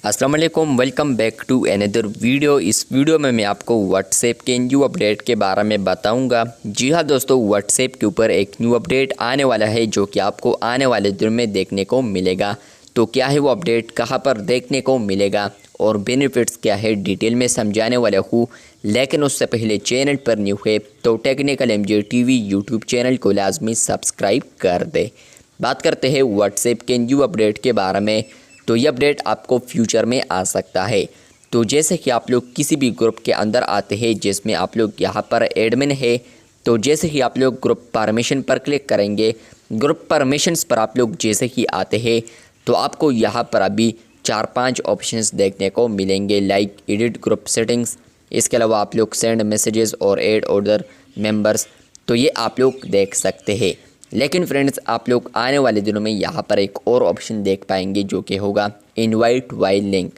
अस्सलाम वालेकुम, welcome back to another video. इस वीडियो में मैं आपको व्हाट्सएप के न्यू अपडेट के बारे में बताऊंगा। जी हाँ दोस्तों, व्हाट्सएप के ऊपर एक न्यू अपडेट आने वाला है जो कि आपको आने वाले दिन में देखने को मिलेगा। तो क्या है वो अपडेट, कहाँ पर देखने को मिलेगा और बेनिफिट्स क्या है, डिटेल में समझाने वाला हूँ। लेकिन उससे पहले चैनल पर न्यू है तो technical MJ TV YouTube channel को लाजमी सब्सक्राइब कर दे। बात करते हैं व्हाट्सएप के न्यू अपडेट के बारे में। तो ये अपडेट आपको फ्यूचर में आ सकता है। तो जैसे कि आप लोग किसी भी ग्रुप के अंदर आते हैं जिसमें आप लोग यहाँ पर एडमिन है, तो जैसे ही आप लोग ग्रुप परमिशन पर क्लिक करेंगे, ग्रुप परमिशंस पर आप लोग जैसे ही आते हैं तो आपको यहाँ पर अभी 4-5 ऑप्शंस देखने को मिलेंगे, लाइक एडिट ग्रुप सेटिंग्स। इसके अलावा आप लोग सेंड मैसेजेस और ऐड अदर मेंबर्स, तो ये आप लोग देख सकते हैं। लेकिन फ्रेंड्स, आप लोग आने वाले दिनों में यहाँ पर एक और ऑप्शन देख पाएंगे जो कि होगा इनवाइट वाई लिंक।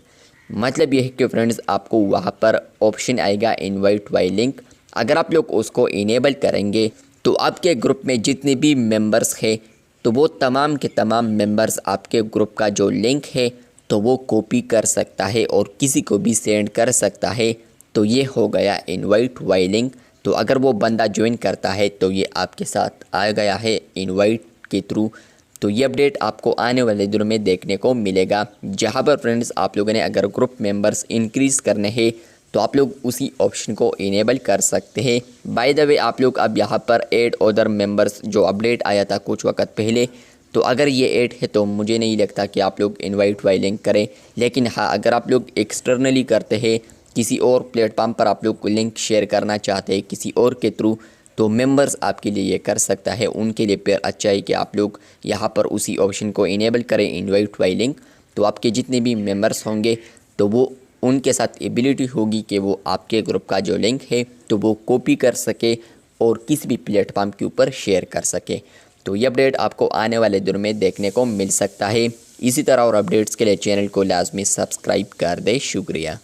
मतलब यह है कि फ्रेंड्स, आपको वहाँ पर ऑप्शन आएगा इनवाइट वाई लिंक। अगर आप लोग उसको इनेबल करेंगे तो आपके ग्रुप में जितने भी मेंबर्स हैं तो वो तमाम के तमाम मेंबर्स आपके ग्रुप का जो लिंक है तो वो कॉपी कर सकता है और किसी को भी सेंड कर सकता है। तो ये हो गया इनवाइट वाई लिंक। तो अगर वो बंदा ज्वाइन करता है तो ये आपके साथ आ गया है इनवाइट के थ्रू। तो ये अपडेट आपको आने वाले दिनों में देखने को मिलेगा, जहाँ पर फ्रेंड्स आप लोगों ने अगर ग्रुप मेंबर्स इंक्रीज़ करने हैं तो आप लोग उसी ऑप्शन को इनेबल कर सकते हैं। बाय द वे, आप लोग अब यहाँ पर ऐड अदर मेंबर्स जो अपडेट आया था कुछ वक्त पहले, तो अगर ये ऐड है तो मुझे नहीं लगता कि आप लोग इनवाइट वाई लिंक करें। लेकिन हाँ, अगर आप लोग एक्सटर्नली करते हैं, किसी और प्लेटफॉर्म पर आप लोग को लिंक शेयर करना चाहते हैं किसी और के थ्रू, तो मेंबर्स आपके लिए ये कर सकता है। उनके लिए फिर अच्छा है कि आप लोग यहाँ पर उसी ऑप्शन को इनेबल करें इनवाइट वाई लिंक। तो आपके जितने भी मेंबर्स होंगे तो वो उनके साथ एबिलिटी होगी कि वो आपके ग्रुप का जो लिंक है तो वो कॉपी कर सके और किसी भी प्लेटफॉर्म के ऊपर शेयर कर सके। तो ये अपडेट आपको आने वाले दिनों में देखने को मिल सकता है। इसी तरह और अपडेट्स के लिए चैनल को लाजमी सब्सक्राइब कर दे। शुक्रिया।